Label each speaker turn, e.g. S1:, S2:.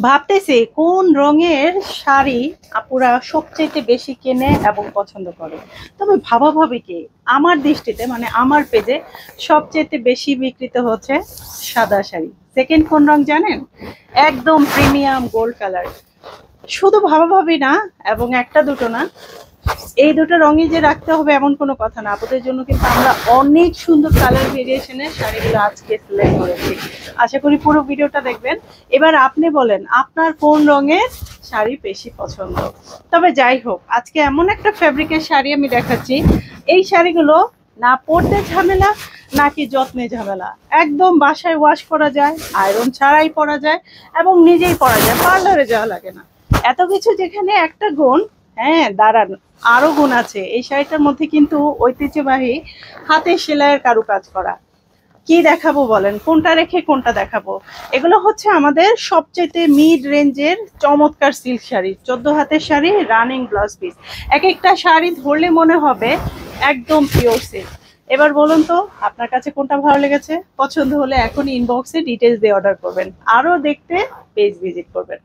S1: ভাবতেছি কোন রঙের শাড়ি আপুরা সবচেয়ে বেশি কেনে এবং পছন্দ করে। তবে ভাবাভাবি কি, আমার দৃষ্টিতে মানে আমার পেজে সবচেয়ে বেশি বিক্রিত হচ্ছে সাদা শাড়ি। সেকেন্ড কোন রং জানেন? একদম প্রিমিয়াম গোল্ড কালার। শুধু ভাবাভাবি না, এবং একটা দুটো না, এই দুটো রঙই যে রাখতে হবে এমন কোনো কথা না। আপনাদের জন্য কিন্তু আমরা অনেক সুন্দর কালার ভেরিয়েশনের শাড়িগুলো আজকে সিলেক্ট করেছি। আশা করি পুরো ভিডিওটা দেখবেন। এবার আপনি বলেন আপনার কোন রঙের শাড়ি বেশি পছন্দ। তবে যাই হোক, আজকে এমন একটা ফেব্রিকের শাড়ি আমি দেখাচ্ছি, এই শাড়িগুলো না পরতে ঝামেলা নাকি যত্নে ঝামেলা, একদম বাসায় ওয়াশ করা যায়, আয়রন ছাড়াই পরা যায় এবং নিজেই পরা যায়, পার্লারে যাওয়া লাগে না। এত কিছু যেখানে একটা গুণ, হ্যাঁ দাঁড়ান, আরো গুণ আছে। এই শাড়িটার মধ্যে কিন্তু ঐতিহ্যবাহী হাতের সেলাইয়ের কারুকাজ করা। কি দেখাবো বলেন, কোনটা রেখে কোনটা দেখাবো? এগুলো হচ্ছে আমাদের সবচেয়ে মিড রেঞ্জের চমৎকার সিল্ক শাড়ি, 14 হাতের শাড়ি, রানিং ব্লাউজ পিস। এক একটা শাড়ি ধরলে মনে হবে একদম পিওর সিল্ক। এবার বলুন তো আপনার কাছে কোনটা ভালো লেগেছে? পছন্দ হলে এখনই ইনবক্সে ডিটেলস দিয়ে অর্ডার করবেন, আরো দেখতে পেজ ভিজিট করবেন।